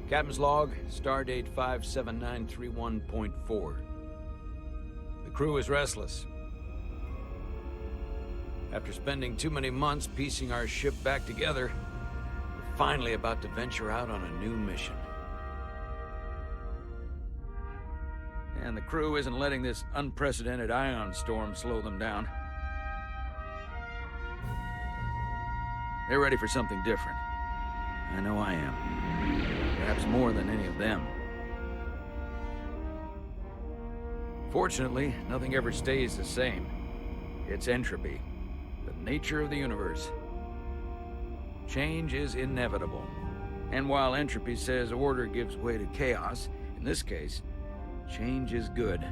Captain's log, stardate 57931.4. The crew is restless. After spending too many months piecing our ship back together, we're finally about to venture out on a new mission. And the crew isn't letting this unprecedented ion storm slow them down. They're ready for something different. I know I am. Perhaps more than any of them. Fortunately, nothing ever stays the same. It's entropy, the nature of the universe. Change is inevitable. And while entropy says order gives way to chaos, in this case, change is good.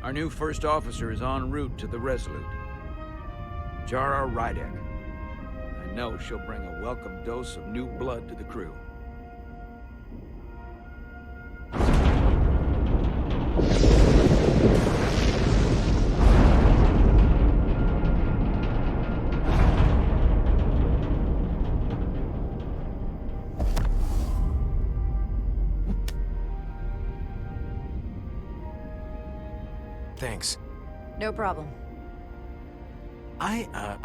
Our new first officer is en route to the Resolute. Jara Rydek. I know she'll bring a welcome dose of new blood to the crew. Thanks. No problem. I'm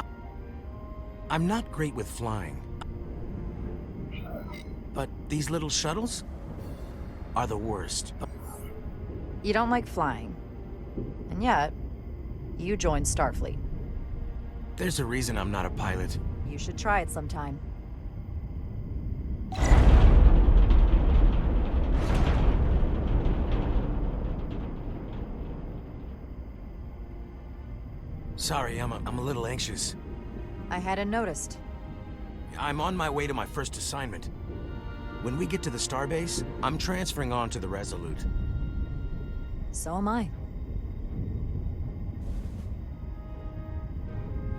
not great with flying. But these little shuttles are the worst. You don't like flying. And yet, you joined Starfleet. There's a reason I'm not a pilot. You should try it sometime. Sorry, I'm a little anxious. I hadn't noticed. I'm on my way to my first assignment. When we get to the starbase, I'm transferring on to the Resolute. So am I.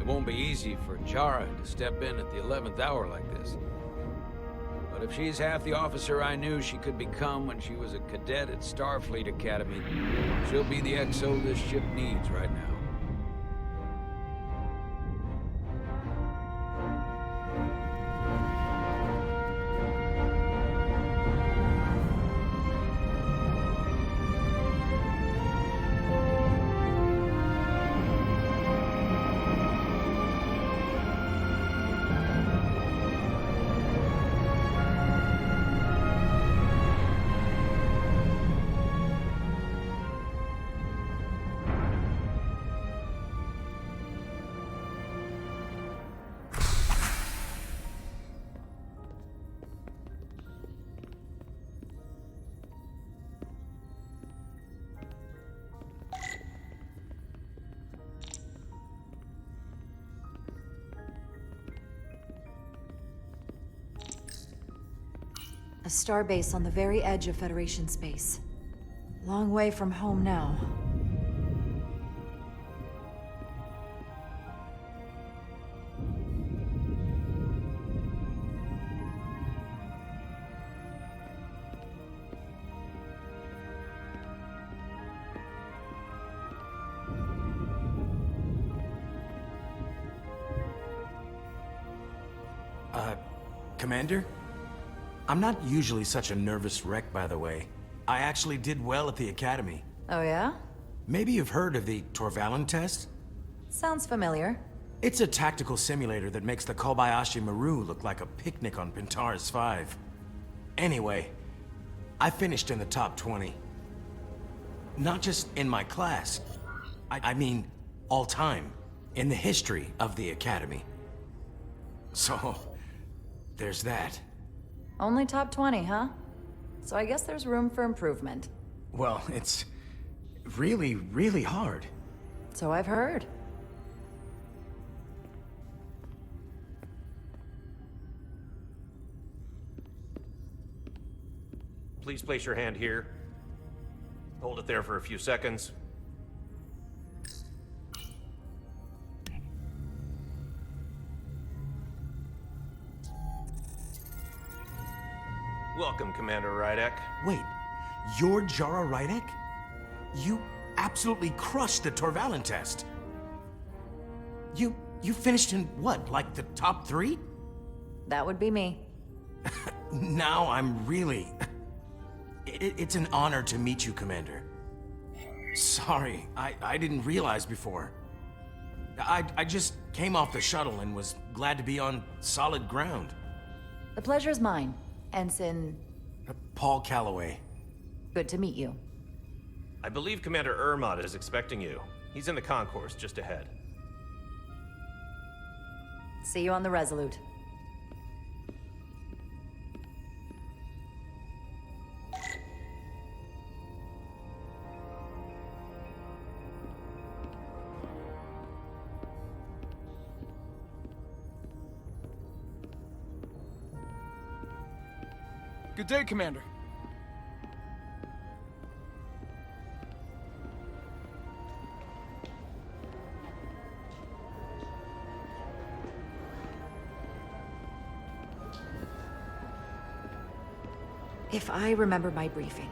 It won't be easy for Jara to step in at the 11th hour like this. But if she's half the officer I knew she could become when she was a cadet at Starfleet Academy, she'll be the XO this ship needs right now. A starbase on the very edge of Federation space. Long way from home now. Commander? I'm not usually such a nervous wreck, by the way. I actually did well at the Academy. Oh yeah? Maybe you've heard of the Torvalin test? Sounds familiar. It's a tactical simulator that makes the Kobayashi Maru look like a picnic on Pintaris 5. Anyway, I finished in the top 20. Not just in my class. I mean, all time. In the history of the Academy. So, there's that. Only top 20, huh? So I guess there's room for improvement. Well, it's really, really hard. So I've heard. Please place your hand here. Hold it there for a few seconds. Welcome, Commander Rydek. Wait, you're Jara Rydek? You absolutely crushed the Torvalin test. You finished in what, like the top 3? That would be me. Now I'm really... It's an honor to meet you, Commander. Sorry, I didn't realize before. I just came off the shuttle and was glad to be on solid ground. The pleasure is mine, Ensign. Paul Calloway. Good to meet you. I believe Commander Ermot is expecting you. He's in the concourse just ahead. See you on the Resolute. Good day, Commander. If I remember my briefing,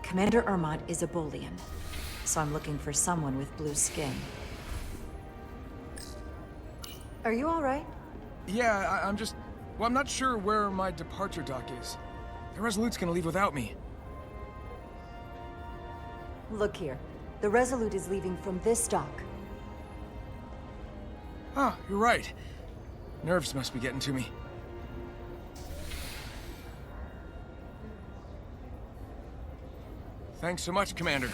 Commander Ermot is a Bolian, so I'm looking for someone with blue skin. Are you all right? Yeah, I'm just... Well, I'm not sure where my departure dock is. The Resolute's gonna leave without me. Look here. The Resolute is leaving from this dock. Oh, you're right. Nerves must be getting to me. Thanks so much, Commander.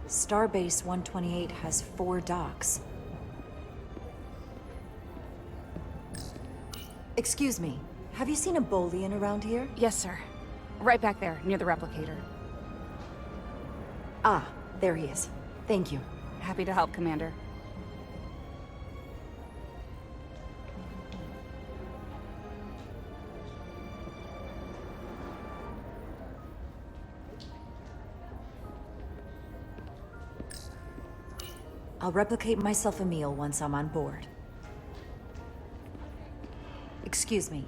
Starbase 128 has 4 docks. Excuse me, have you seen a Bolian around here? Yes, sir. Right back there, near the replicator. Ah, there he is. Thank you. Happy to help, Commander. I'll replicate myself a meal once I'm on board. Excuse me.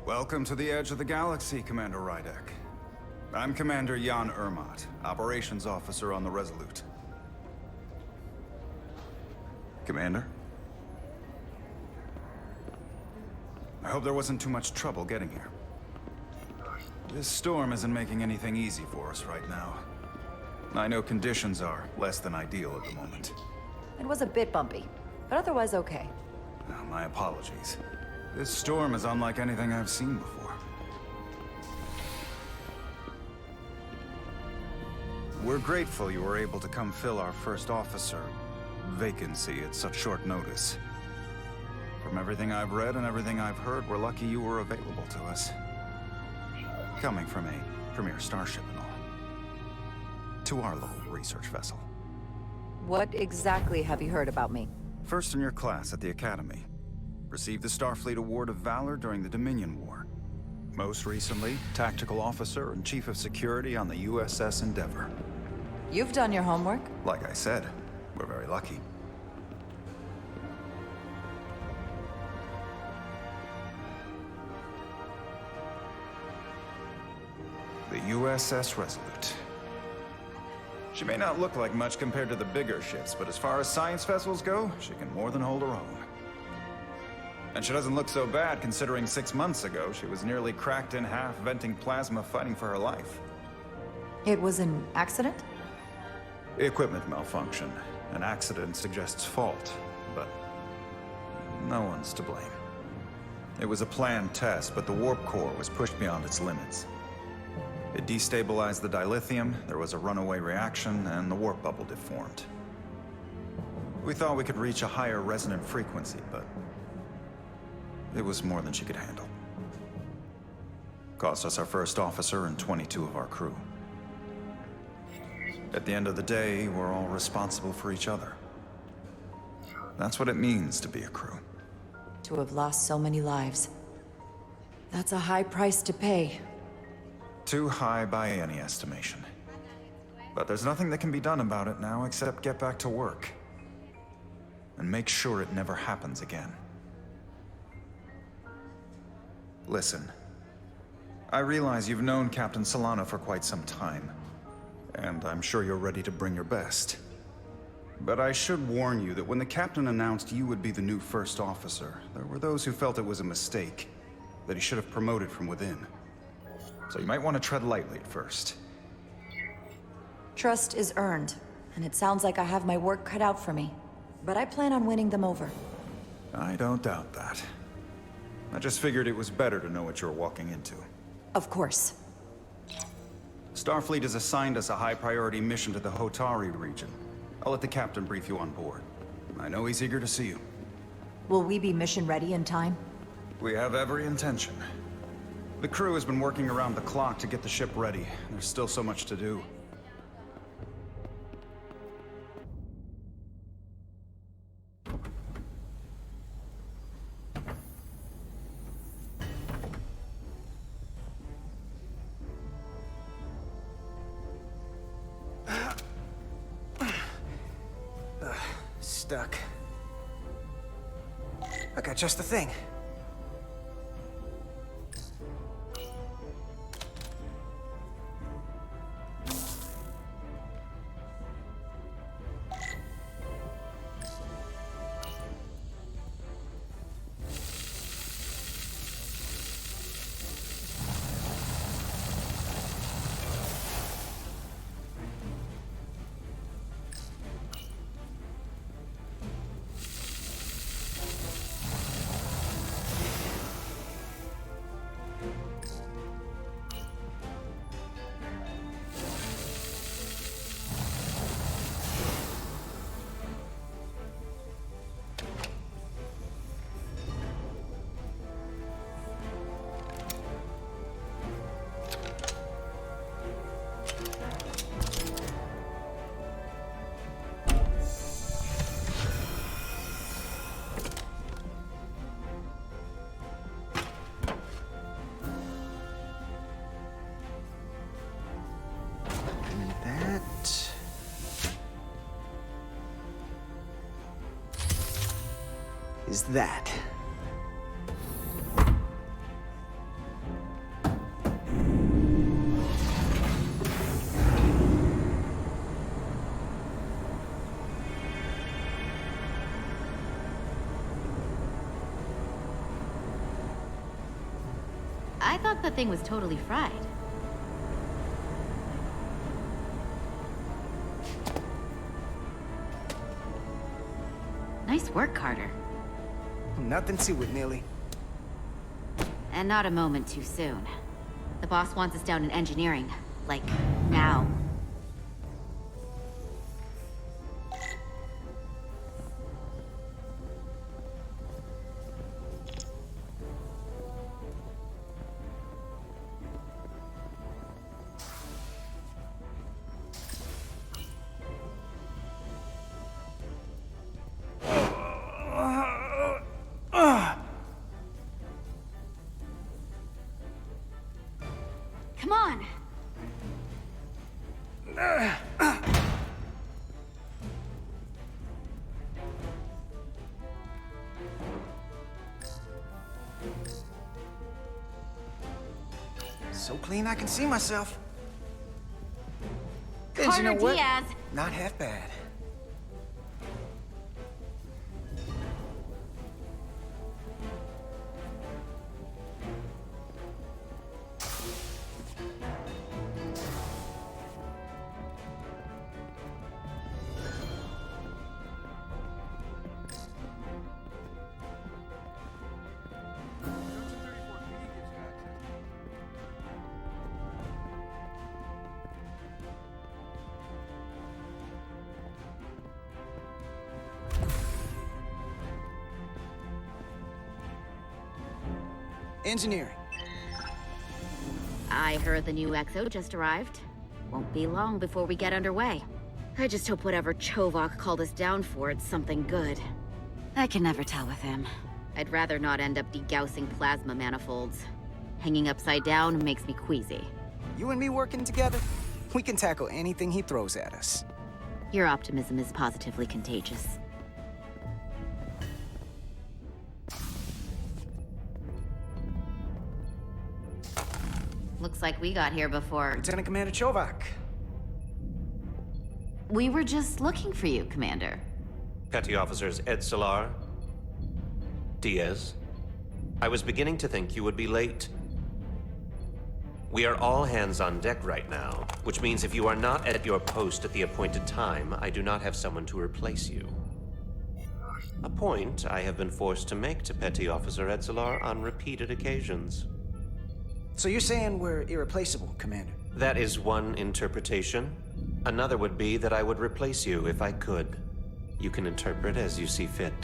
Welcome to the edge of the galaxy, Commander Rydek. I'm Commander Jan Ermot, Operations Officer on the Resolute. Commander? I hope there wasn't too much trouble getting here. This storm isn't making anything easy for us right now. I know conditions are less than ideal at the moment. It was a bit bumpy, but otherwise okay. My apologies. This storm is unlike anything I've seen before. We're grateful you were able to come fill our first officer vacancy at such short notice. From everything I've read and everything I've heard, we're lucky you were available to us. Coming from a premier starship and all. To our little research vessel. What exactly have you heard about me? First in your class at the Academy. Received the Starfleet Award of Valor during the Dominion War. Most recently, Tactical Officer and Chief of Security on the USS Endeavor. You've done your homework? Like I said, we're very lucky. The USS Resolute. She may not look like much compared to the bigger ships, but as far as science vessels go, she can more than hold her own. And she doesn't look so bad considering 6 months ago she was nearly cracked in half venting plasma fighting for her life. It was an accident? Equipment malfunction. An accident suggests fault, but no one's to blame. It was a planned test, but the warp core was pushed beyond its limits. It destabilized the dilithium, there was a runaway reaction, and the warp bubble deformed. We thought we could reach a higher resonant frequency, but it was more than she could handle. Cost us our first officer and 22 of our crew. At the end of the day, we're all responsible for each other. That's what it means to be a crew. To have lost so many lives. That's a high price to pay. Too high by any estimation. But there's nothing that can be done about it now except get back to work. And make sure it never happens again. Listen. I realize you've known Captain Solano for quite some time. And I'm sure you're ready to bring your best. But I should warn you that when the captain announced you would be the new first officer, there were those who felt it was a mistake, that he should have promoted from within. So you might want to tread lightly at first. Trust is earned, and it sounds like I have my work cut out for me. But I plan on winning them over. I don't doubt that. I just figured it was better to know what you're walking into. Of course. Starfleet has assigned us a high-priority mission to the Hotari region. I'll let the captain brief you on board. I know he's eager to see you. Will we be mission ready in time? We have every intention. The crew has been working around the clock to get the ship ready. There's still so much to do. Stuck. I got just the thing. Is that. I thought the thing was totally fried. Nice work, Carter. Nothing to it, Neely. And not a moment too soon. The boss wants us down in engineering. Like, now. Come on! So clean I can see myself. And Carter you know what? Diaz! Not half bad. Engineering. I heard the new XO just arrived. Won't be long before we get underway. I just hope whatever Chovok called us down for, it's something good. I can never tell with him. I'd rather not end up degaussing plasma manifolds. Hanging upside down makes me queasy. You and me working together, we can tackle anything he throws at us. Your optimism is positively contagious. Looks like we got here before. Lieutenant Commander Chovak. We were just looking for you, Commander. Petty Officers Edsalar, Diaz. I was beginning to think you would be late. We are all hands on deck right now, which means if you are not at your post at the appointed time, I do not have someone to replace you. A point I have been forced to make to Petty Officer Edsalar on repeated occasions. So you're saying we're irreplaceable, Commander? That is one interpretation. Another would be that I would replace you if I could. You can interpret as you see fit.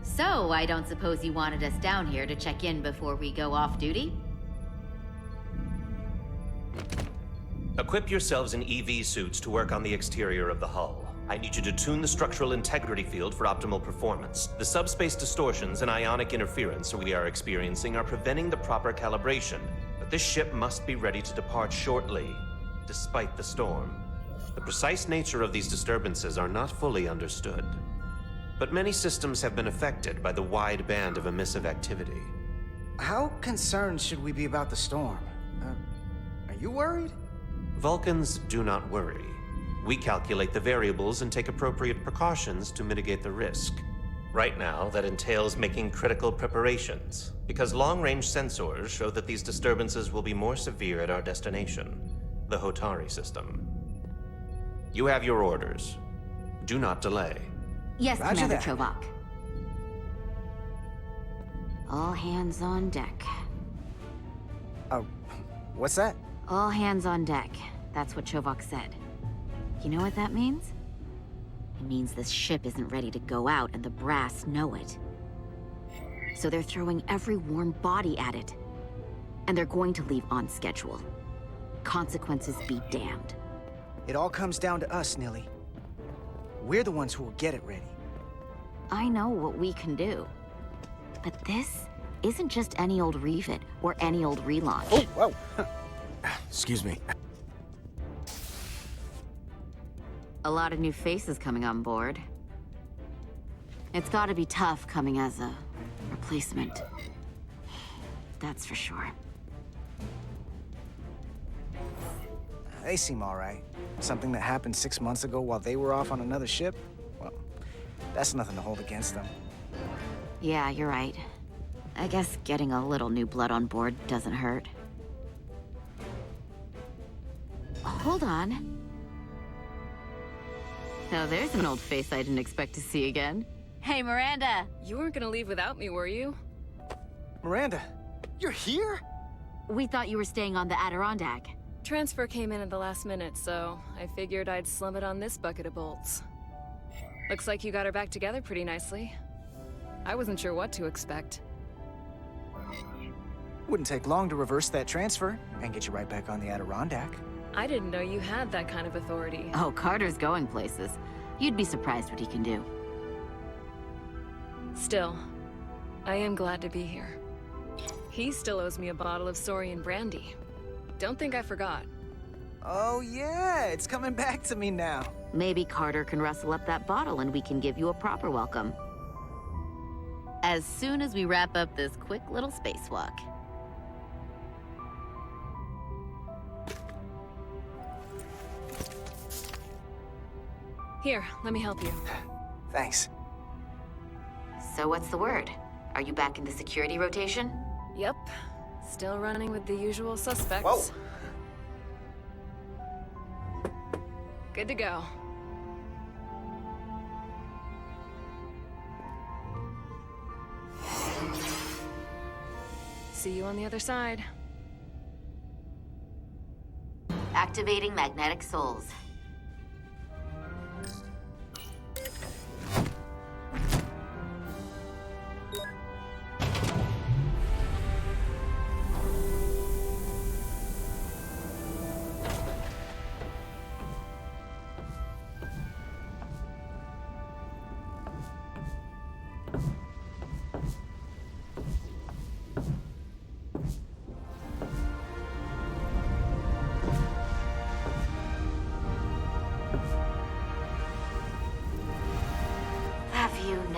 So, I don't suppose you wanted us down here to check in before we go off duty? Equip yourselves in EV suits to work on the exterior of the hull. I need you to tune the structural integrity field for optimal performance. The subspace distortions and ionic interference we are experiencing are preventing the proper calibration. But this ship must be ready to depart shortly, despite the storm. The precise nature of these disturbances are not fully understood. But many systems have been affected by the wide band of emissive activity. How concerned should we be about the storm? Are you worried? Vulcans do not worry. We calculate the variables and take appropriate precautions to mitigate the risk. Right now, that entails making critical preparations, because long-range sensors show that these disturbances will be more severe at our destination, the Hotari system. You have your orders. Do not delay. Yes, Roger Commander that. Chovak. All hands on deck. What's that? All hands on deck. That's what Chovak said. You know what that means? It means this ship isn't ready to go out and the brass know it. So they're throwing every warm body at it. And they're going to leave on schedule. Consequences be damned. It all comes down to us, Nilly. We're the ones who will get it ready. I know what we can do. But this isn't just any old refit or any old relaunch. Oh, whoa. Excuse me. A lot of new faces coming on board. It's gotta be tough coming as a replacement. That's for sure. They seem all right. Something that happened 6 months ago while they were off on another ship? Well, that's nothing to hold against them. Yeah, you're right. I guess getting a little new blood on board doesn't hurt. Hold on. Now there's an old face I didn't expect to see again. Hey, Miranda! You weren't gonna leave without me, were you? Miranda, you're here? We thought you were staying on the Adirondack. Transfer came in at the last minute, so I figured I'd slum it on this bucket of bolts. Looks like you got her back together pretty nicely. I wasn't sure what to expect. Wouldn't take long to reverse that transfer and get you right back on the Adirondack. I didn't know you had that kind of authority. Oh, Carter's going places. You'd be surprised what he can do. Still, I am glad to be here. He still owes me a bottle of Saurian brandy. Don't think I forgot. Oh yeah, it's coming back to me now. Maybe Carter can rustle up that bottle and we can give you a proper welcome. As soon as we wrap up this quick little spacewalk. Here, let me help you. Thanks. So what's the word? Are you back in the security rotation? Yep. Still running with the usual suspects. Whoa. Good to go. See you on the other side. Activating magnetic souls.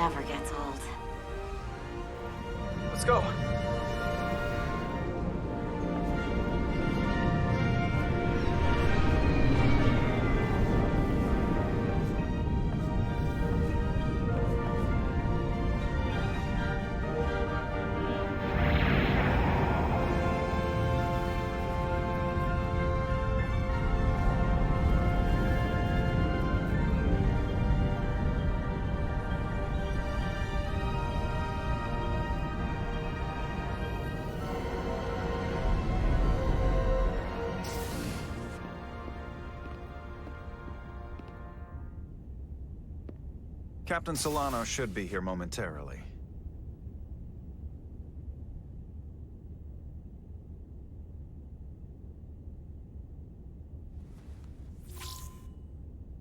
never gets old. Let's go. Captain Solano should be here momentarily.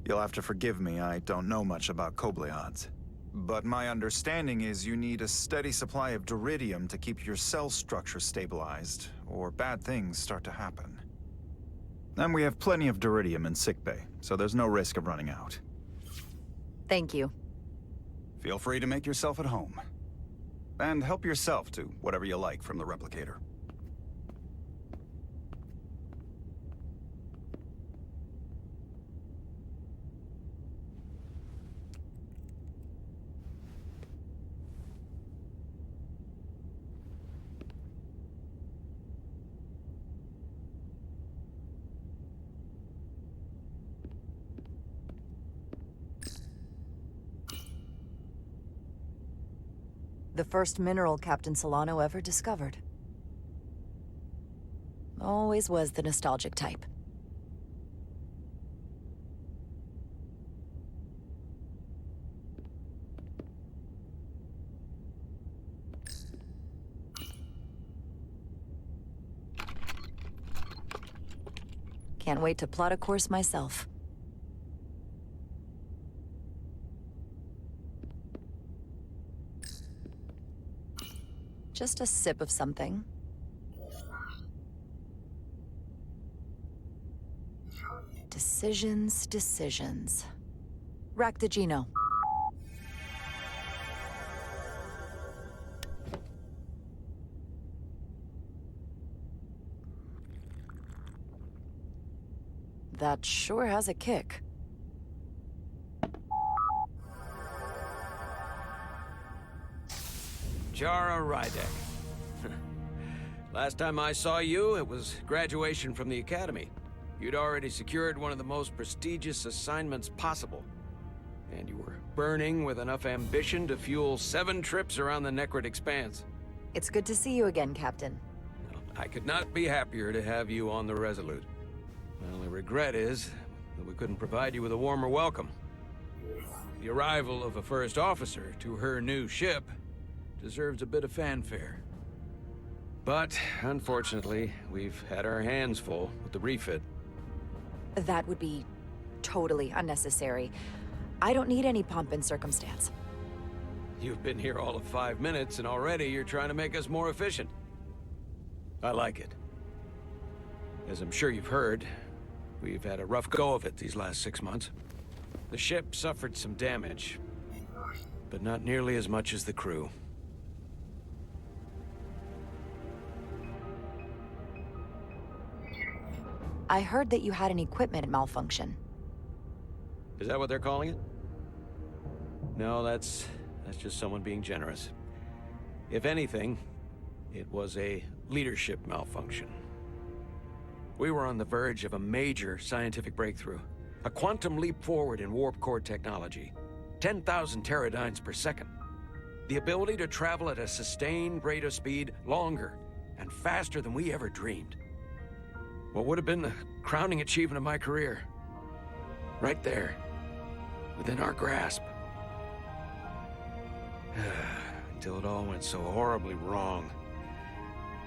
You'll have to forgive me, I don't know much about Kobleods. But my understanding is you need a steady supply of duridium to keep your cell structure stabilized, or bad things start to happen. And we have plenty of duridium in sickbay, so there's no risk of running out. Thank you. Feel free to make yourself at home. And help yourself to whatever you like from the replicator. The first mineral Captain Solano ever discovered. Always was the nostalgic type. Can't wait to plot a course myself. Just a sip of something. Decisions, decisions. Rack the Geno. That sure has a kick. Jara Rydek. Last time I saw you, it was graduation from the academy. You'd already secured one of the most prestigious assignments possible. And you were burning with enough ambition to fuel 7 trips around the Necrit Expanse. It's good to see you again, Captain. I could not be happier to have you on the Resolute. My only regret is that we couldn't provide you with a warmer welcome. The arrival of a first officer to her new ship deserves a bit of fanfare. But, unfortunately, we've had our hands full with the refit. That would be totally unnecessary. I don't need any pomp and circumstance. You've been here all of 5 minutes, and already you're trying to make us more efficient. I like it. As I'm sure you've heard, we've had a rough go of it these last 6 months. The ship suffered some damage, but not nearly as much as the crew. I heard that you had an equipment malfunction. Is that what they're calling it? No, that's just someone being generous. If anything, it was a leadership malfunction. We were on the verge of a major scientific breakthrough. A quantum leap forward in warp core technology. 10,000 teradynes per second. The ability to travel at a sustained rate of speed longer and faster than we ever dreamed. What would have been the crowning achievement of my career. Right there, within our grasp. Until it all went so horribly wrong.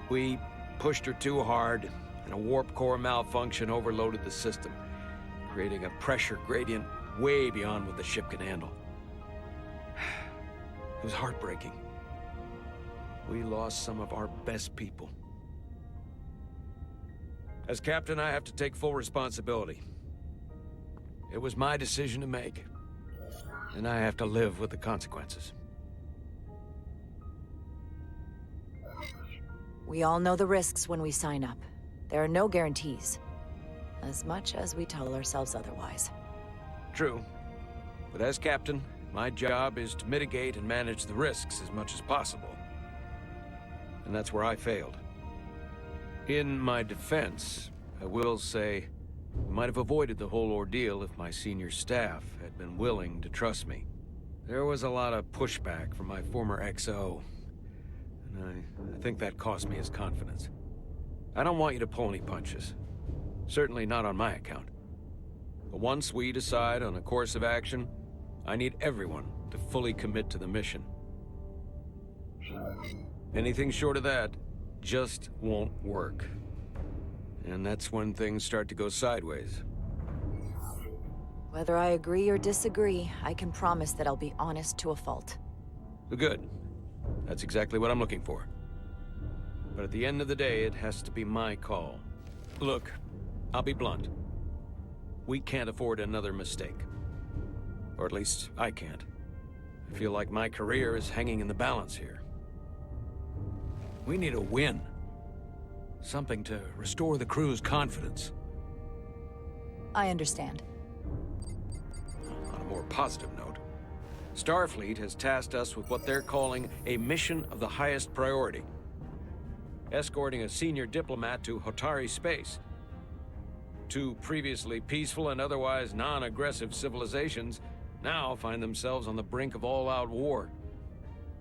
We pushed her too hard, and a warp core malfunction overloaded the system, creating a pressure gradient way beyond what the ship could handle. It was heartbreaking. We lost some of our best people. As captain, I have to take full responsibility. It was my decision to make, and I have to live with the consequences. We all know the risks when we sign up. There are no guarantees. As much as we tell ourselves otherwise. True. But as captain, my job is to mitigate and manage the risks as much as possible. And that's where I failed. In my defense, I will say, we might have avoided the whole ordeal if my senior staff had been willing to trust me. There was a lot of pushback from my former XO, and I think that cost me his confidence. I don't want you to pull any punches. Certainly not on my account. But once we decide on a course of action, I need everyone to fully commit to the mission. Anything short of that just won't work. And that's when things start to go sideways. Whether I agree or disagree, I can promise that I'll be honest to a fault. Good. That's exactly what I'm looking for. But at the end of the day, it has to be my call. Look, I'll be blunt. We can't afford another mistake. Or at least, I can't. I feel like my career is hanging in the balance here. We need a win. Something to restore the crew's confidence. I understand. On a more positive note, Starfleet has tasked us with what they're calling a mission of the highest priority. Escorting a senior diplomat to Hotari space. Two previously peaceful and otherwise non-aggressive civilizations now find themselves on the brink of all-out war.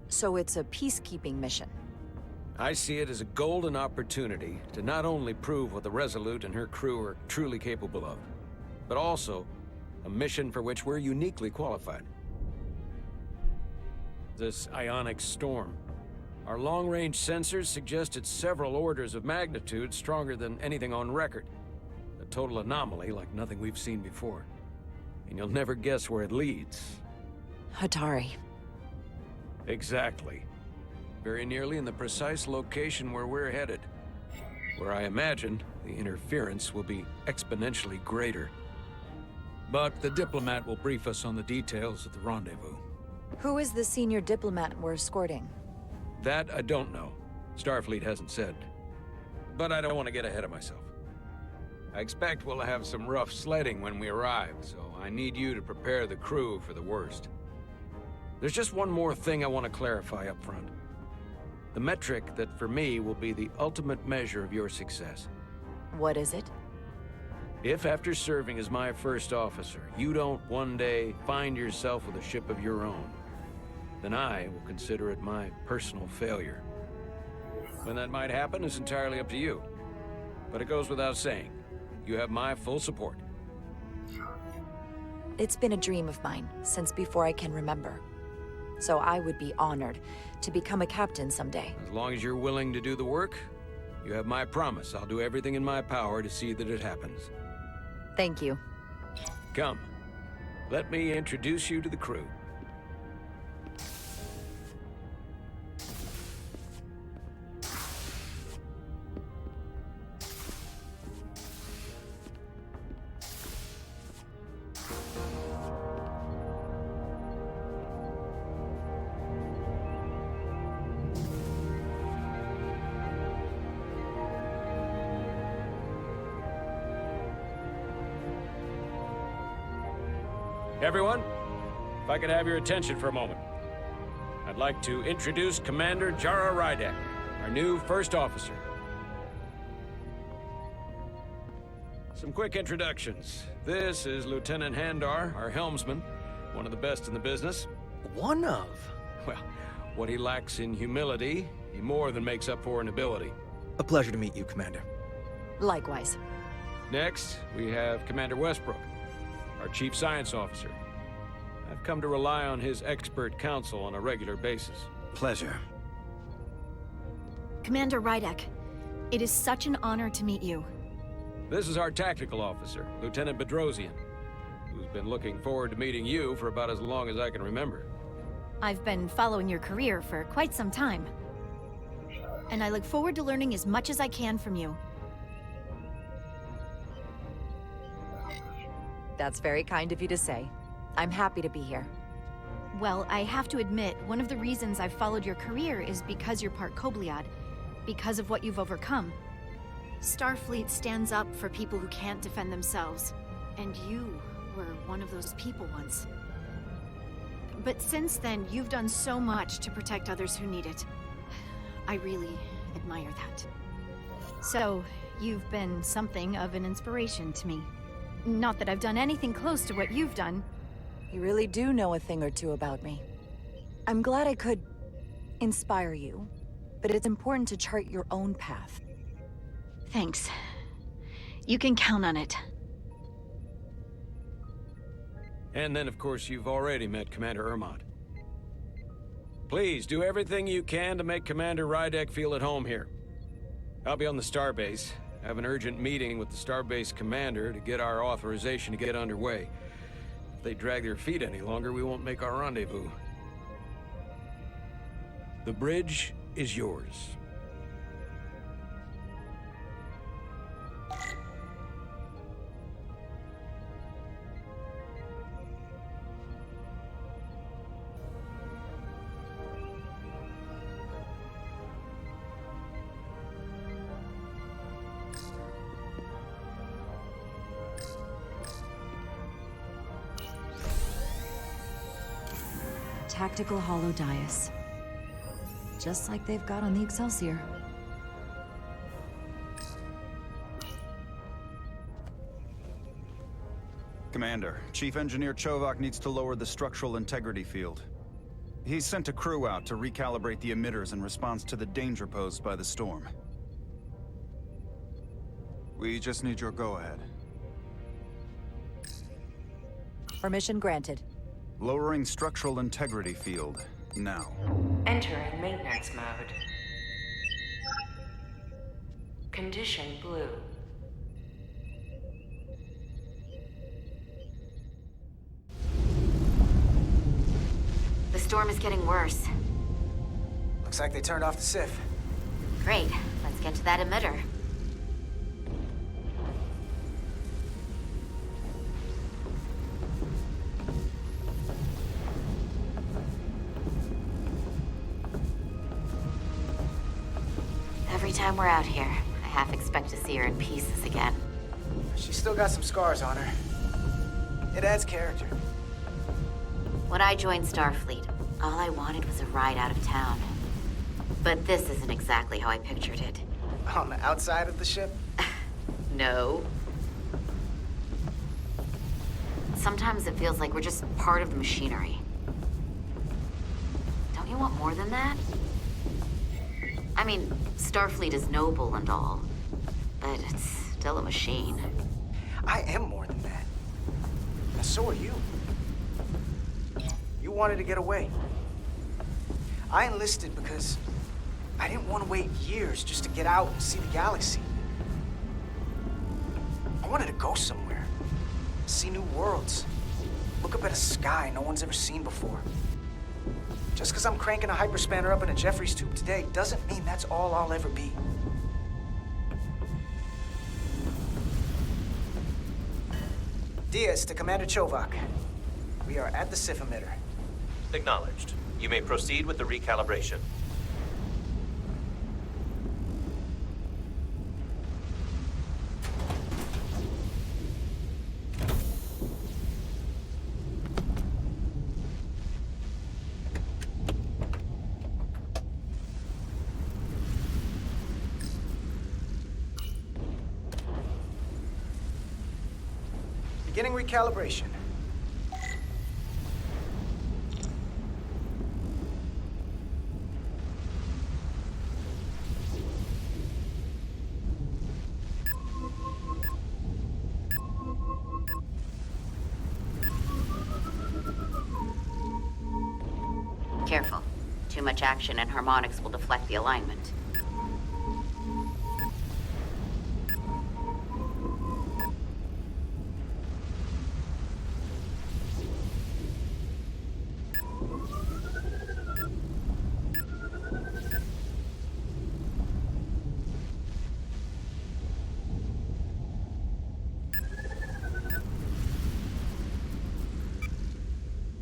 So it's a peacekeeping mission. I see it as a golden opportunity to not only prove what the Resolute and her crew are truly capable of, but also a mission for which we're uniquely qualified. This ionic storm. Our long-range sensors suggest it's several orders of magnitude stronger than anything on record. A total anomaly like nothing we've seen before. And you'll never guess where it leads. Hotari. Exactly. Very nearly in the precise location where we're headed. Where I imagine the interference will be exponentially greater. But the diplomat will brief us on the details at the rendezvous. Who is the senior diplomat we're escorting? That I don't know. Starfleet hasn't said. But I don't want to get ahead of myself. I expect we'll have some rough sledding when we arrive, so I need you to prepare the crew for the worst. There's just one more thing I want to clarify up front. The metric that for me will be the ultimate measure of your success. What is it? If after serving as my first officer, you don't one day find yourself with a ship of your own, then I will consider it my personal failure. When that might happen is entirely up to you. But it goes without saying, you have my full support. It's been a dream of mine since before I can remember. So I would be honored to become a captain someday. As long as you're willing to do the work, you have my promise. I'll do everything in my power to see that it happens. Thank you. Come, let me introduce you to the crew. Everyone, if I could have your attention for a moment. I'd like to introduce Commander Jara Rydek, our new first officer. Some quick introductions. This is Lieutenant Handar, our helmsman, one of the best in the business. One of? Well, what he lacks in humility, he more than makes up for in ability. A pleasure to meet you, Commander. Likewise. Next, we have Commander Westbrook, our Chief Science Officer. I've come to rely on his expert counsel on a regular basis. Pleasure. Commander Rydek, it is such an honor to meet you. This is our Tactical Officer, Lieutenant Bedrosian, who's been looking forward to meeting you for about as long as I can remember. I've been following your career for quite some time. And I look forward to learning as much as I can from you. That's very kind of you to say. I'm happy to be here. Well, I have to admit, one of the reasons I've followed your career is because you're part Kobliad. because of what you've overcome. Starfleet stands up for people who can't defend themselves, and you were one of those people once. But since then, you've done so much to protect others who need it. I really admire that. So, you've been something of an inspiration to me. Not that I've done anything close to what you've done. You really do know a thing or two about me. I'm glad I could inspire you, but it's important to chart your own path. Thanks. You can count on it. And then, of course, you've already met Commander Ermont. Please, do everything you can to make Commander Rydek feel at home here. I'll be on the starbase. I have an urgent meeting with the starbase commander to get our authorization to get underway. If they drag their feet any longer, we won't make our rendezvous. The bridge is yours. Tactical hollow dais. Just like they've got on the Excelsior. Commander, Chief Engineer Chovak needs to lower the structural integrity field. He's sent a crew out to recalibrate the emitters in response to the danger posed by the storm. We just need your go-ahead. Permission granted. Lowering structural integrity field, now. Entering maintenance mode. Condition blue. The storm is getting worse. Looks like they turned off the SIF. Great. Let's get to that emitter. Every time we're out here, I half expect to see her in pieces again. She's still got some scars on her. It adds character. When I joined Starfleet, all I wanted was a ride out of town. But this isn't exactly how I pictured it. On the outside of the ship? No. Sometimes it feels like we're just part of the machinery. Don't you want more than that? I mean, Starfleet is noble and all, but it's still a machine. I am more than that. And so are you. You wanted to get away. I enlisted because I didn't want to wait years just to get out and see the galaxy. I wanted to go somewhere, see new worlds, look up at a sky no one's ever seen before. Just because I'm cranking a hyperspanner up in a Jeffries tube today doesn't mean that's all I'll ever be. Diaz to Commander Chovak. We are at the SIF emitter. Acknowledged. You may proceed with the recalibration. Beginning recalibration. Careful. Too much action and harmonics will deflect the alignment.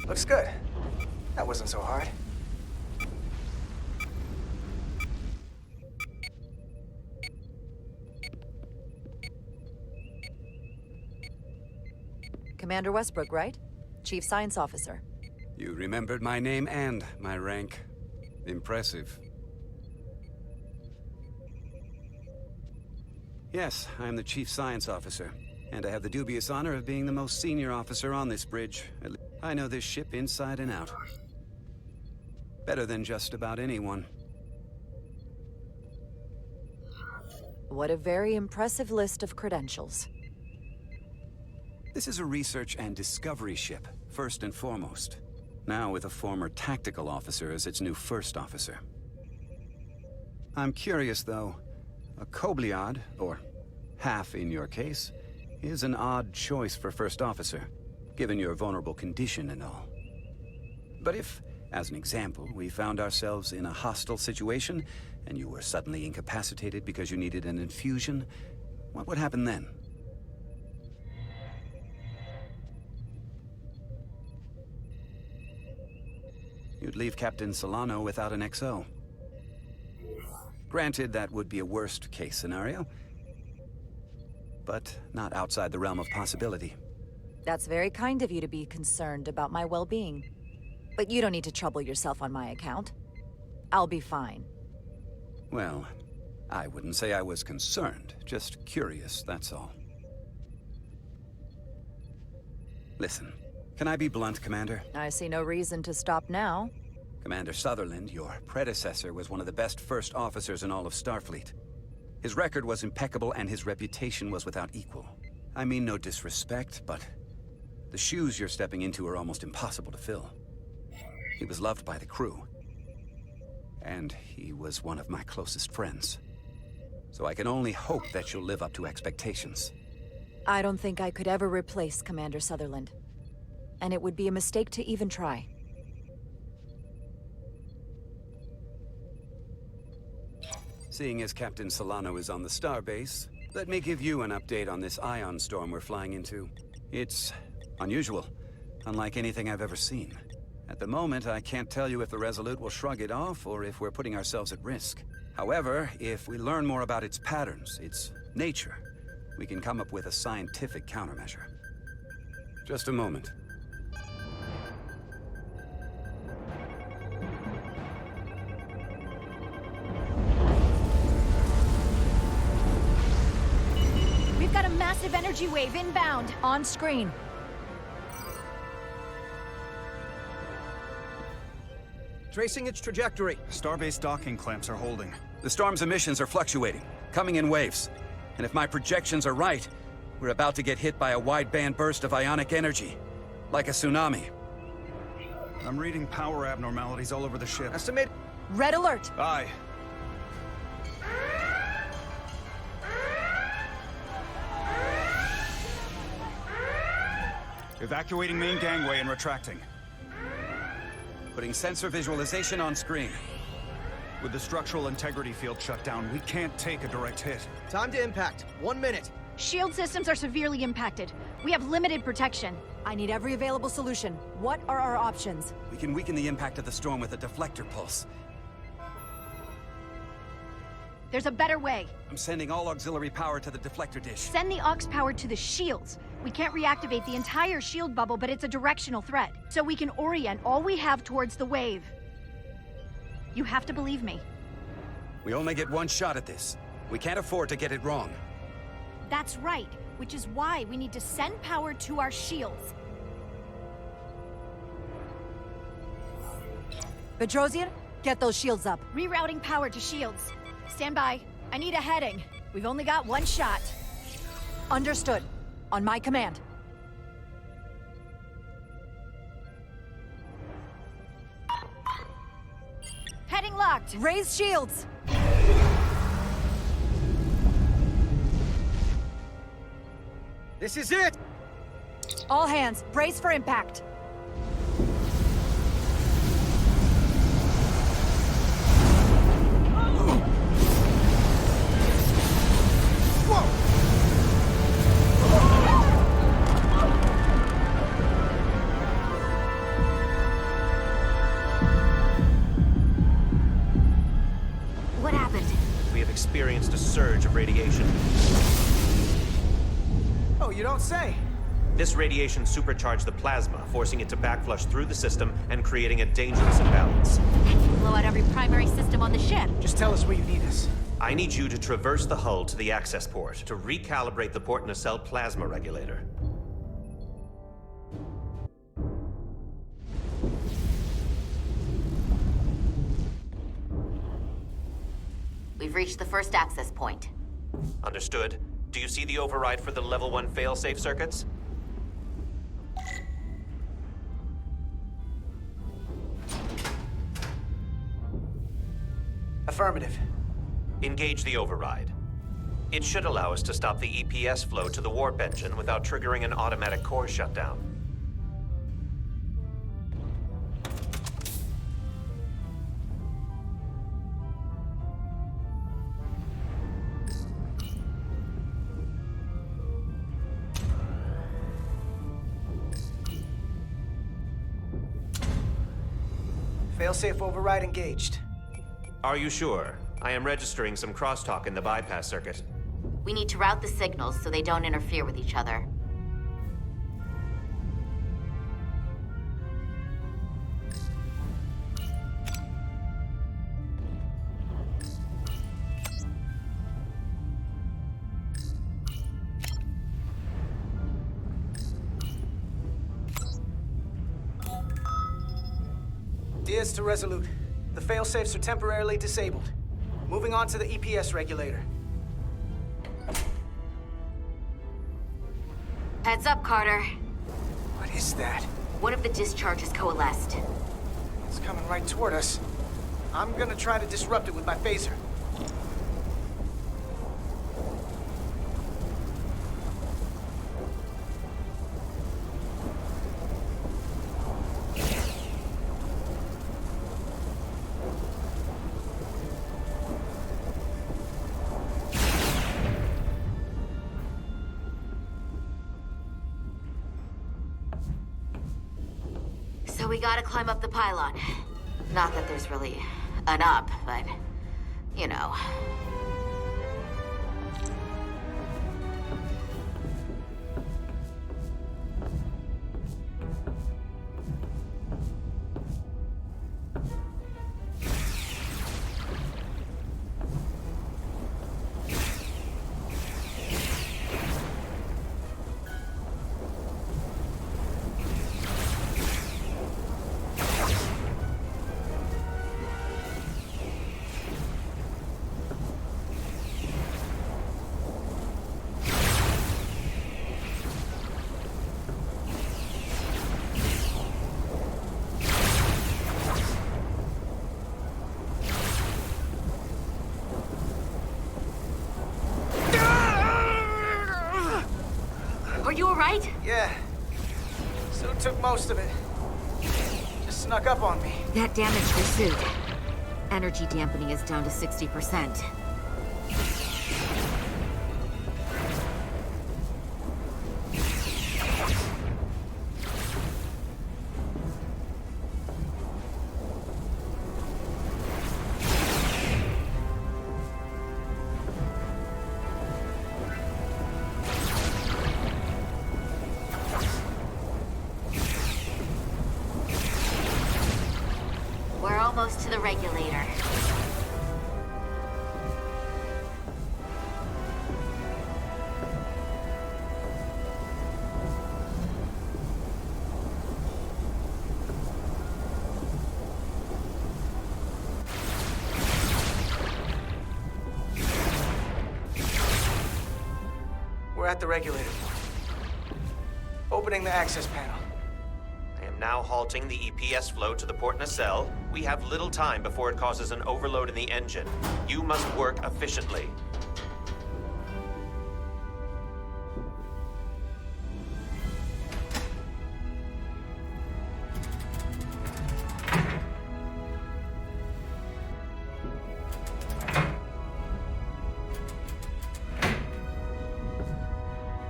Looks good. That wasn't so hard. Commander Westbrook, right? Chief Science Officer. You remembered my name and my rank. Impressive. Yes, I'm the Chief Science Officer, and I have the dubious honor of being the most senior officer on this bridge. I know this ship inside and out. Better than just about anyone. What a very impressive list of credentials. This is a research and discovery ship, first and foremost. Now with a former tactical officer as its new first officer. I'm curious, though. A Kobliad, or half in your case, is an odd choice for first officer, given your vulnerable condition and all. But if, as an example, we found ourselves in a hostile situation, and you were suddenly incapacitated because you needed an infusion, what would happen then? You'd leave Captain Solano without an XO. Granted, that would be a worst-case scenario, but not outside the realm of possibility. That's very kind of you to be concerned about my well-being. But you don't need to trouble yourself on my account. I'll be fine. Well, I wouldn't say I was concerned, just curious, that's all. Listen, can I be blunt, Commander? I see no reason to stop now. Commander Sutherland, your predecessor, was one of the best first officers in all of Starfleet. His record was impeccable and his reputation was without equal. I mean no disrespect, but the shoes you're stepping into are almost impossible to fill. He was loved by the crew, and he was one of my closest friends. So I can only hope that you'll live up to expectations. I don't think I could ever replace Commander Sutherland. And it would be a mistake to even try. Seeing as Captain Solano is on the starbase, let me give you an update on this ion storm we're flying into. It's unusual, unlike anything I've ever seen. At the moment, I can't tell you if the Resolute will shrug it off or if we're putting ourselves at risk. However, if we learn more about its patterns, its nature, we can come up with a scientific countermeasure. Just a moment. We've got a massive energy wave inbound. On screen. Tracing its trajectory. Starbase docking clamps are holding. The storm's emissions are fluctuating, coming in waves. And if my projections are right, we're about to get hit by a wideband burst of ionic energy. Like a tsunami. I'm reading power abnormalities all over the ship. Estimate. Red alert! Aye. Evacuating main gangway and retracting. Putting sensor visualization on screen. With the structural integrity field shut down, we can't take a direct hit. Time to impact. 1 minute. Shield systems are severely impacted. We have limited protection. I need every available solution. What are our options? We can weaken the impact of the storm with a deflector pulse. There's a better way. I'm sending all auxiliary power to the deflector dish. Send the aux power to the shields. We can't reactivate the entire shield bubble, but it's a directional threat. So we can orient all we have towards the wave. You have to believe me. We only get one shot at this. We can't afford to get it wrong. That's right, which is why we need to send power to our shields. Bedrosian, get those shields up. Rerouting power to shields. Stand by. I need a heading. We've only got one shot. Understood. On my command. Heading locked. Raise shields. This is it! All hands, brace for impact. What happened? We have experienced a surge of radiation. Oh, you don't say. This radiation supercharged the plasma, forcing it to backflush through the system and creating a dangerous imbalance. Blow out every primary system on the ship. Just tell us where you need us. I need you to traverse the hull to the access port to recalibrate the port nacelle plasma regulator. We've reached the first access point. Understood. Do you see the override for the level 1 failsafe circuits? Affirmative. Engage the override. It should allow us to stop the EPS flow to the warp engine without triggering an automatic core shutdown. Failsafe override engaged. Are you sure? I am registering some crosstalk in the bypass circuit. We need to route the signals so they don't interfere with each other. Diaz to Resolute. The failsafes are temporarily disabled. Moving on to the EPS regulator. Heads up, Carter. What is that? One of the discharges coalesced. It's coming right toward us. I'm gonna try to disrupt it with my phaser. So we gotta climb up the pylon. Not that there's really an up, but, you know. You alright? Yeah. Suit took most of it. Just snuck up on me. That damaged the suit. Energy dampening is down to 60%. We're almost to the regulator. We're at the regulator point. Opening the access panel. I am now halting the EPS flow to the port nacelle. We have little time before it causes an overload in the engine. You must work efficiently.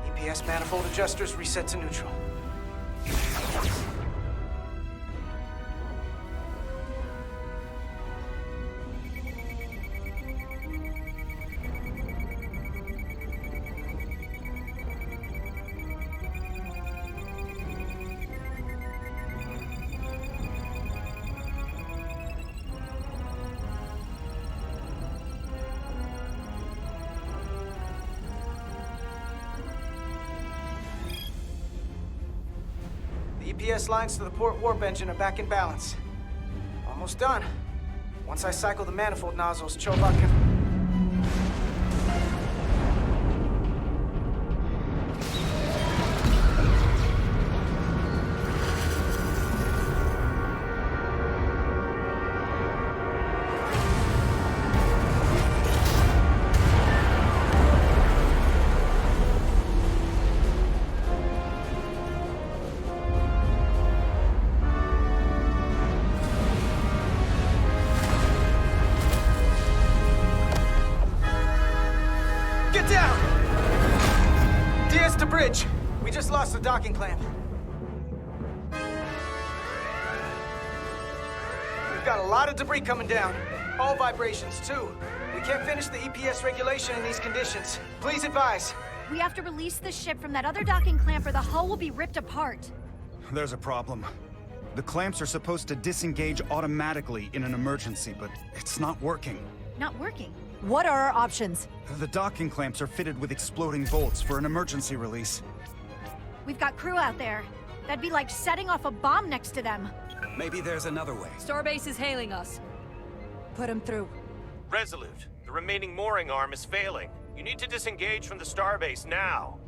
EPS manifold adjusters reset to neutral. The EPS lines to the port warp engine are back in balance. Almost done. Once I cycle the manifold nozzles, Chovak can... Get down! DS to bridge. We just lost the docking clamp. We've got a lot of debris coming down. All vibrations, too. We can't finish the EPS regulation in these conditions. Please advise. We have to release the ship from that other docking clamp or the hull will be ripped apart. There's a problem. The clamps are supposed to disengage automatically in an emergency, but it's not working. Not working? What are our options? The docking clamps are fitted with exploding bolts for an emergency release. We've got crew out there. That'd be like setting off a bomb next to them. Maybe there's another way. Starbase is hailing us. Put him through. Resolute, the remaining mooring arm is failing. You need to disengage from the starbase now.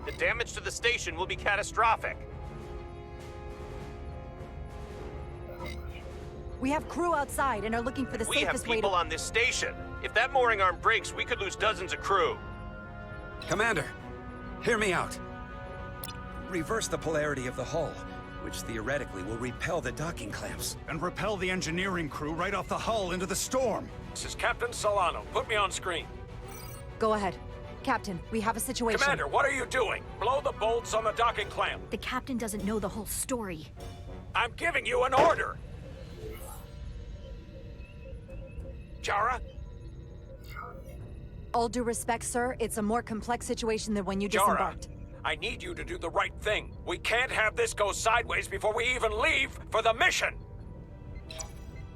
The damage to the station will be catastrophic. We have crew outside and are looking for the We have safest way to... people on this station. If that mooring arm breaks, we could lose dozens of crew. Commander, hear me out. Reverse the polarity of the hull, which theoretically will repel the docking clamps. And repel the engineering crew right off the hull into the storm. This is Captain Solano. Put me on screen. Go ahead. Captain, we have a situation. Commander, what are you doing? Blow the bolts on the docking clamp. The captain doesn't know the whole story. I'm giving you an order. Jara? All due respect, sir, it's a more complex situation than when you Jara, disembarked. I need you to do the right thing. We can't have this go sideways before we even leave for the mission.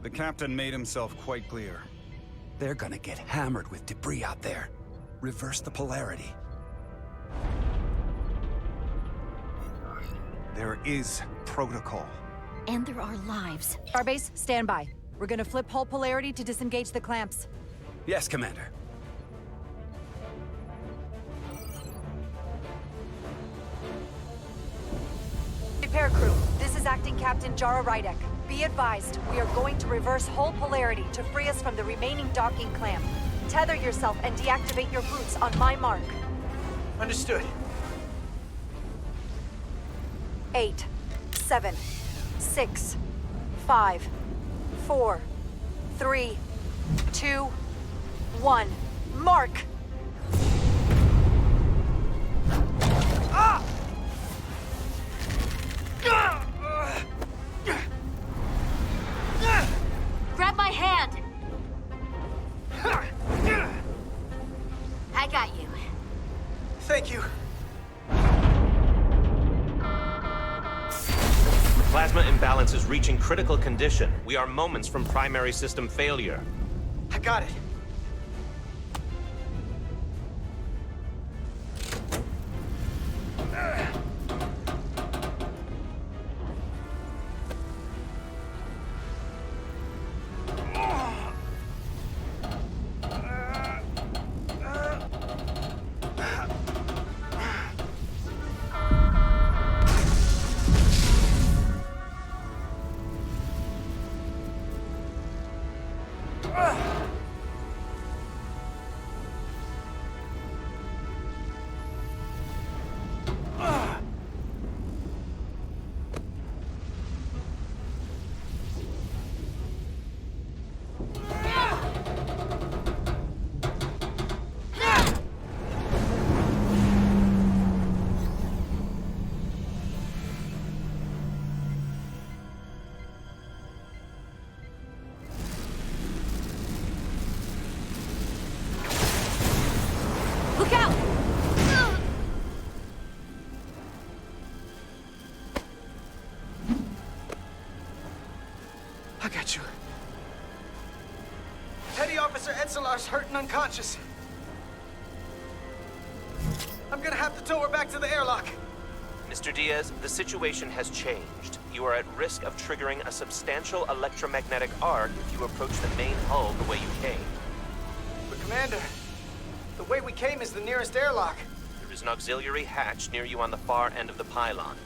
The captain made himself quite clear. They're gonna get hammered with debris out there. Reverse the polarity. There is protocol. And there are lives. Starbase, stand by. We're gonna flip hull polarity to disengage the clamps. Yes, Commander. Repair crew, this is Acting Captain Jara Rydek. Be advised, we are going to reverse hull polarity to free us from the remaining docking clamp. Tether yourself and deactivate your boots on my mark. Understood. 8, 7, 6, 5, 4, 3, 2, 1. Mark! Ah! Grab my hand! I got you. Thank you. Plasma imbalance is reaching critical condition. We are moments from primary system failure. I got it. Look out! I got you. Petty Officer Etzelar's hurt and unconscious. I'm gonna have to tow her back to the airlock. Mr. Diaz, the situation has changed. You are at risk of triggering a substantial electromagnetic arc if you approach the main hull the way you came. But Commander, the way we came is the nearest airlock. There is an auxiliary hatch near you on the far end of the pylon.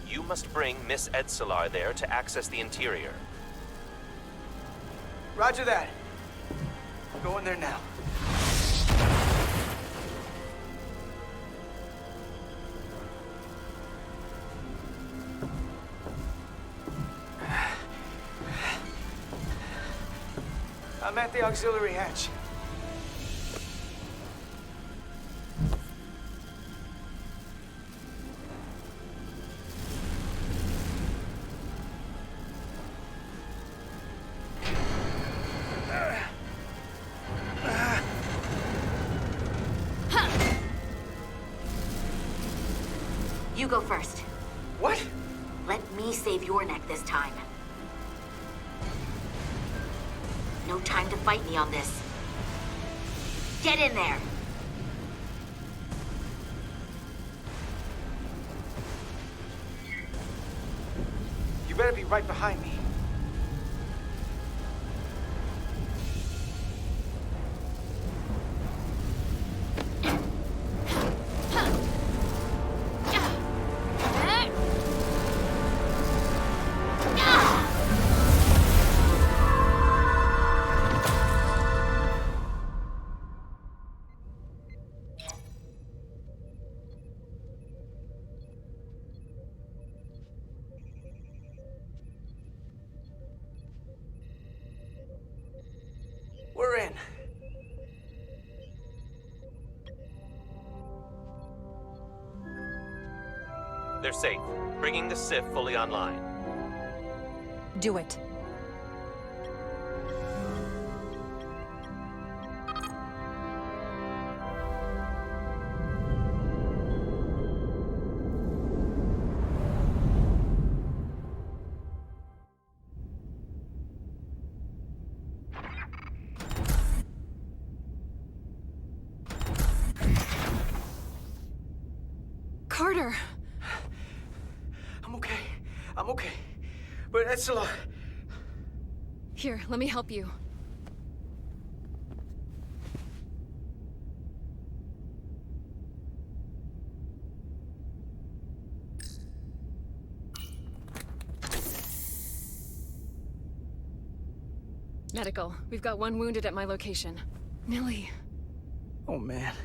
You must bring Miss Edselar there to access the interior. Roger that. Go in there now. I'm at the auxiliary hatch. You go first. What? Let me save your neck this time. No time to fight me on this. Get in there! You better be right behind me. We're in. They're safe, bringing the SIF fully online. Do it. Carter! I'm okay. I'm okay. But Edselar... Here, let me help you. Medical. We've got one wounded at my location. Millie. Oh, man.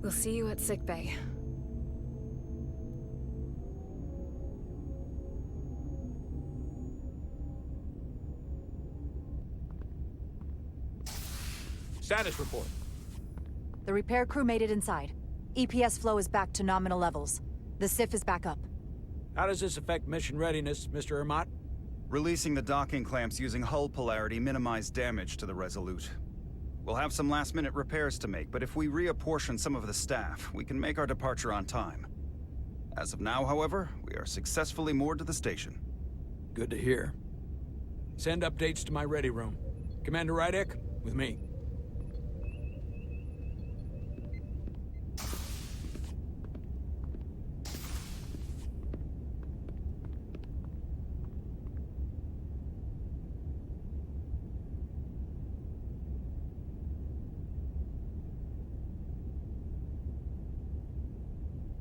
We'll see you at sickbay. Status report. The repair crew made it inside. EPS flow is back to nominal levels. The SIF is back up. How does this affect mission readiness, Mr. Ermot? Releasing the docking clamps using hull polarity minimized damage to the Resolute. We'll have some last-minute repairs to make, but if we reapportion some of the staff, we can make our departure on time. As of now, however, we are successfully moored to the station. Good to hear. Send updates to my ready room. Commander Rydeck, with me.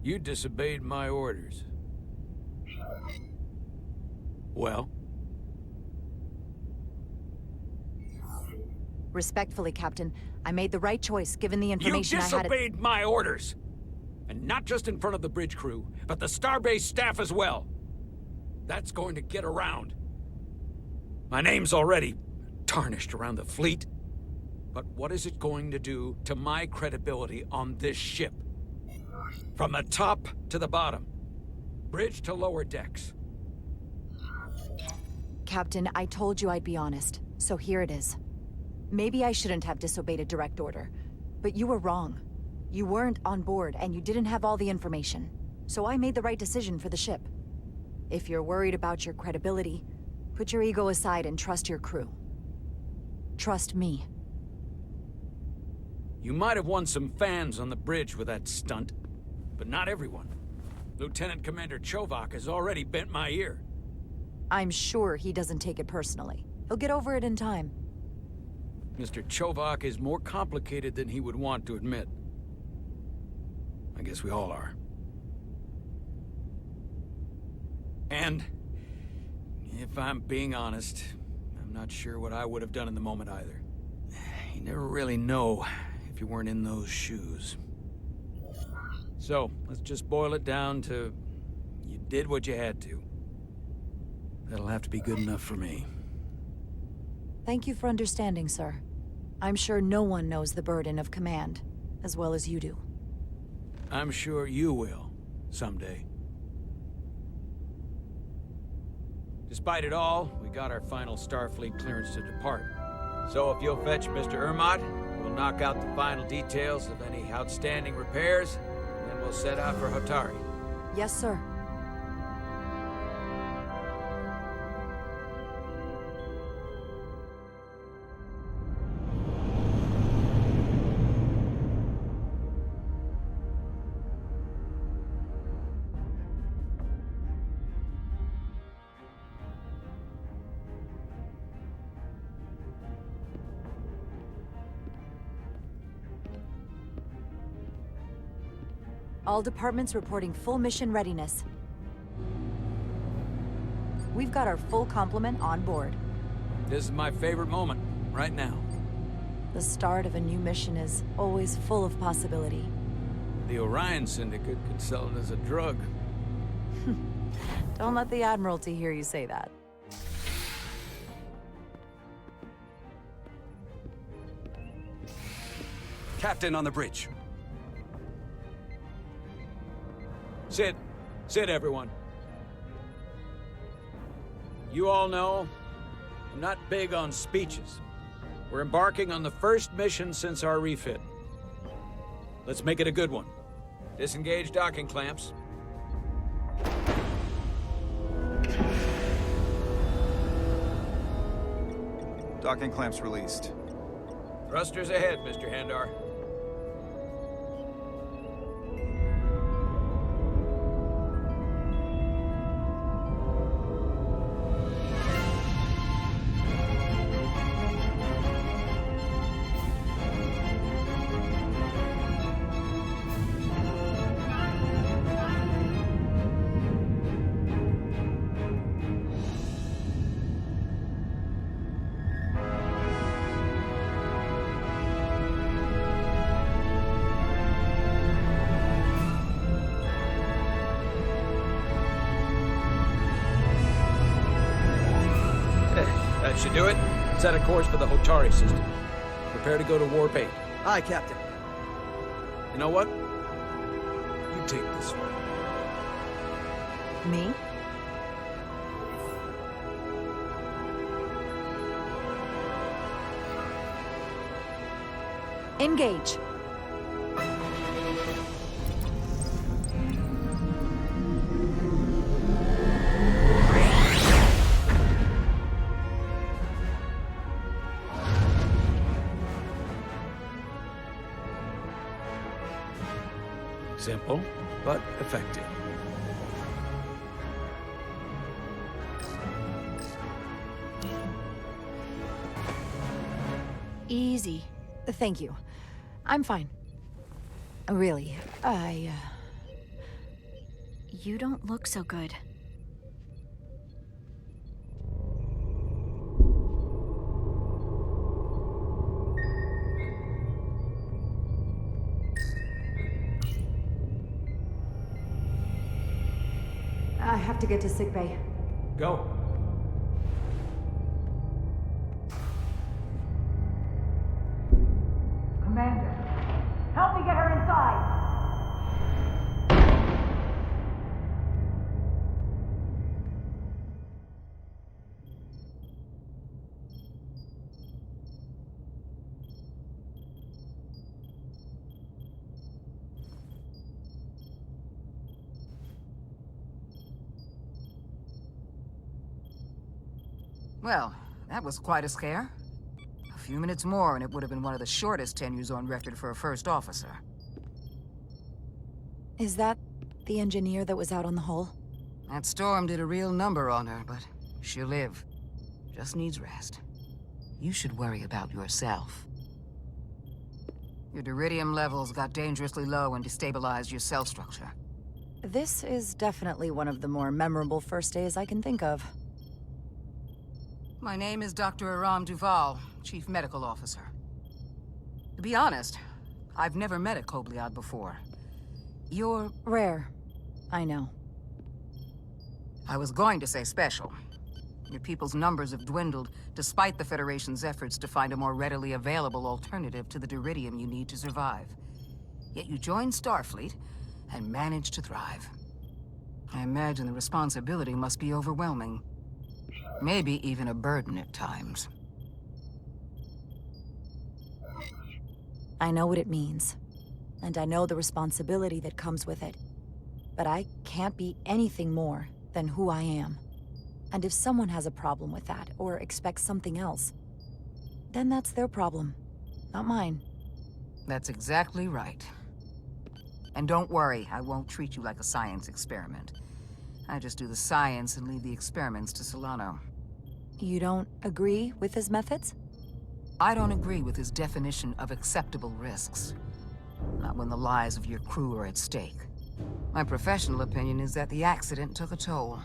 You disobeyed my orders. Well? Respectfully, Captain, I made the right choice given the information I had. You disobeyed my orders! And not just in front of the bridge crew, but the Starbase staff as well. That's going to get around. My name's already tarnished around the fleet. But what is it going to do to my credibility on this ship? From the top to the bottom. Bridge to lower decks. Captain, I told you I'd be honest, so here it is. Maybe I shouldn't have disobeyed a direct order, but you were wrong. You weren't on board, and you didn't have all the information. So I made the right decision for the ship. If you're worried about your credibility, put your ego aside and trust your crew. trust me. You might have won some fans on the bridge with that stunt, but not everyone. Lieutenant Commander Chovak has already bent my ear. I'm sure he doesn't take it personally. He'll get over it in time. Mr. Chovak is more complicated than he would want to admit. I guess we all are. And, if I'm being honest, I'm not sure what I would have done in the moment either. You never really know if you weren't in those shoes. So, let's just boil it down to, you did what you had to. That'll have to be good enough for me. Thank you for understanding, sir. I'm sure no one knows the burden of command as well as you do. I'm sure you will, someday. Despite it all, we got our final Starfleet clearance to depart. So if you'll fetch Mr. Ermot, we'll knock out the final details of any outstanding repairs, and then we'll set out for Hotari. Yes, sir. All departments reporting full mission readiness. We've got our full complement on board. This is my favorite moment, right now. The start of a new mission is always full of possibility. The Orion Syndicate could sell it as a drug. Don't let the Admiralty hear you say that. Captain on the bridge. Sit. Sit, everyone. You all know, I'm not big on speeches. We're embarking on the first mission since our refit. Let's make it a good one. Disengage docking clamps. Docking clamps released. Thrusters ahead, Mr. Handar. That should do it. Set a course for the Hotari system. Prepare to go to Warp 8. Aye, Captain. You know what? You take this one. Me? Engage. Simple, but effective. Easy. Thank you. I'm fine. Really, You don't look so good. I have to get to sickbay. Go. Commander, help me get her inside! Well, that was quite a scare. few minutes more and it would have been one of the shortest tenures on record for a first officer. Is that the engineer that was out on the hull? That storm did a real number on her, but she'll live. Just needs rest. You should worry about yourself. Your duridium levels got dangerously low and destabilized your cell structure. This is definitely one of the more memorable first days I can think of. My name is Dr. Aram Duval, Chief Medical Officer. To be honest, I've never met a Kobliad before. You're rare, I know. I was going to say special. Your people's numbers have dwindled, despite the Federation's efforts to find a more readily available alternative to the duridium you need to survive. Yet you joined Starfleet, and managed to thrive. I imagine the responsibility must be overwhelming. Maybe even a burden at times. I know what it means. And I know the responsibility that comes with it. But I can't be anything more than who I am. And if someone has a problem with that, or expects something else, then that's their problem, not mine. That's exactly right. And don't worry, I won't treat you like a science experiment. I just do the science and leave the experiments to Solano. You don't agree with his methods? I don't agree with his definition of acceptable risks. Not when the lives of your crew are at stake. My professional opinion is that the accident took a toll.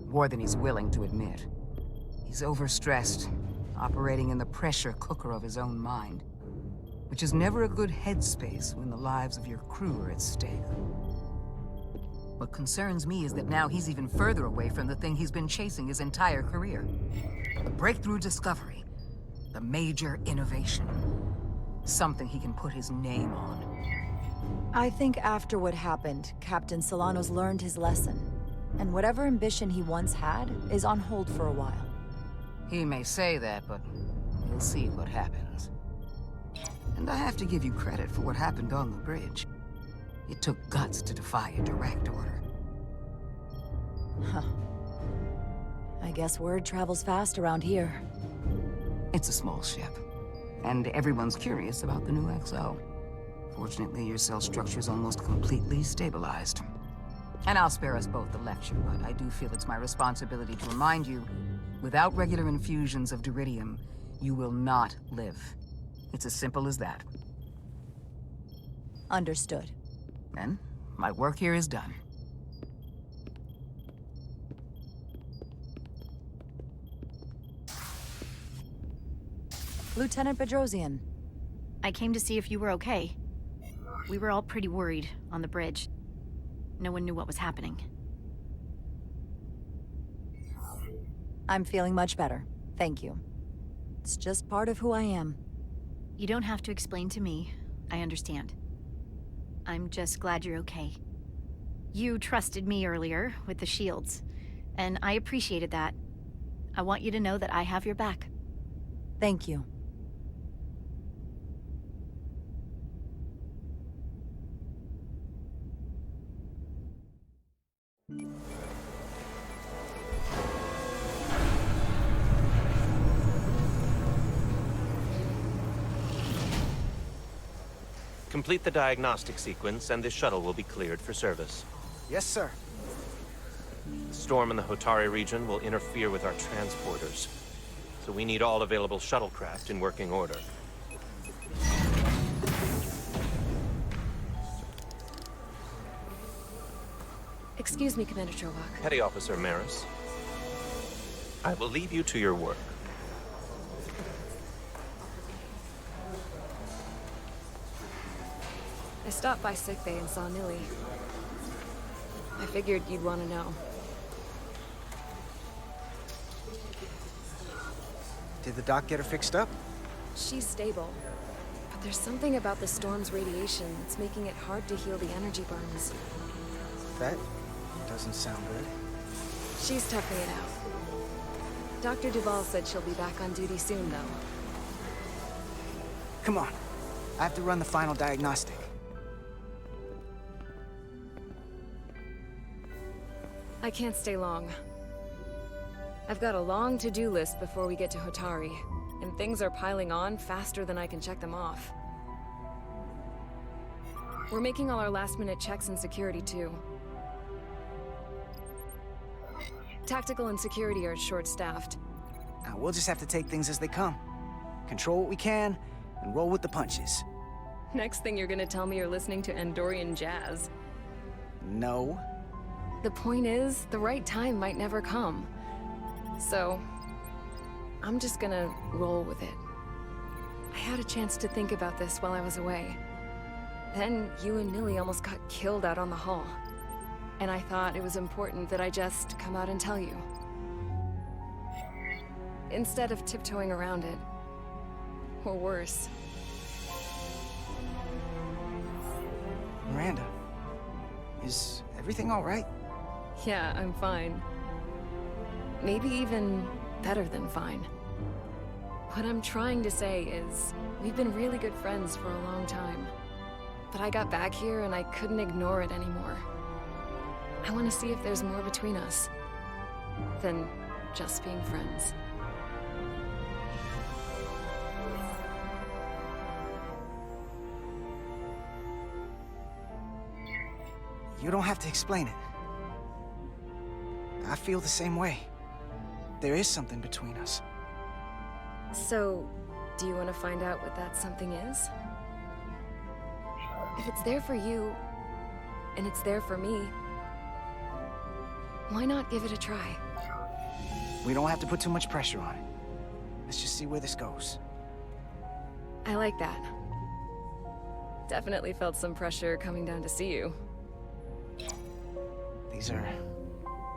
More than he's willing to admit. He's overstressed, operating in the pressure cooker of his own mind. Which is never a good headspace when the lives of your crew are at stake. What concerns me is that now he's even further away from the thing he's been chasing his entire career. The breakthrough discovery. The major innovation. Something he can put his name on. I think after what happened, Captain Solano's learned his lesson. And whatever ambition he once had is on hold for a while. He may say that, but we'll see what happens. And I have to give you credit for what happened on the bridge. It took guts to defy a direct order. Huh. I guess word travels fast around here. It's a small ship. And everyone's curious about the new XO. Fortunately, your cell structure is almost completely stabilized. And I'll spare us both the lecture, but I do feel it's my responsibility to remind you, without regular infusions of duridium, you will not live. It's as simple as that. Understood. Then, my work here is done. Lieutenant Bedrosian. I came to see if you were okay. We were all pretty worried on the bridge. No one knew what was happening. I'm feeling much better. Thank you. It's just part of who I am. You don't have to explain to me. I understand. I'm just glad you're okay. You trusted me earlier with the shields, and I appreciated that. I want you to know that I have your back. Thank you. Complete the diagnostic sequence, and this shuttle will be cleared for service. Yes, sir. The storm in the Hotari region will interfere with our transporters, so we need all available shuttlecraft in working order. Excuse me, Commander Chovok. Petty Officer Maris, I will leave you to your work. I stopped by sickbay and saw Nili. I figured you'd want to know. Did the doc get her fixed up? She's stable. But there's something about the storm's radiation that's making it hard to heal the energy burns. That doesn't sound good. She's toughing it out. Dr. Duval said she'll be back on duty soon, though. Come on. I have to run the final diagnostic. I can't stay long. I've got a long to-do list before we get to Hotari. and things are piling on faster than I can check them off. We're making all our last-minute checks in security, too. Tactical and security are short-staffed. We'll just have to take things as they come. Control what we can, and roll with the punches. Next thing you're gonna tell me you're listening to Andorian jazz. No. The point is, the right time might never come. So, I'm just gonna roll with it. I had a chance to think about this while I was away. Then you and Millie almost got killed out on the hull. And I thought it was important that I just come out and tell you. Instead of tiptoeing around it. Or worse. Miranda, is everything all right? Yeah, I'm fine. Maybe even better than fine. What I'm trying to say is, we've been really good friends for a long time. But I got back here and I couldn't ignore it anymore. I want to see if there's more between us than just being friends. You don't have to explain it. I feel the same way. There is something between us. So, do you want to find out what that something is? If it's there for you, and it's there for me, why not give it a try? We don't have to put too much pressure on it. Let's just see where this goes. I like that. Definitely felt some pressure coming down to see you. These are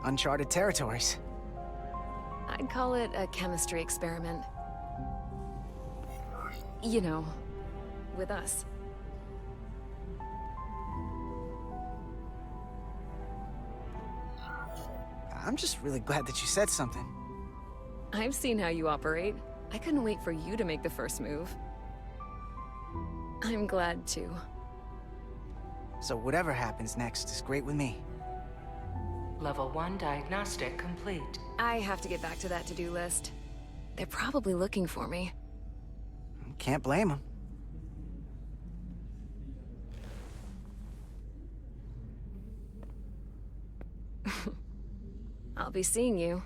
uncharted territories. I'd call it a chemistry experiment. You know, with us. I'm just really glad that you said something. I've seen how you operate. I couldn't wait for you to make the first move. I'm glad too. So whatever happens next is great with me. Level 1 diagnostic complete. I have to get back to that to-do list. They're probably looking for me. Can't blame them. I'll be seeing you.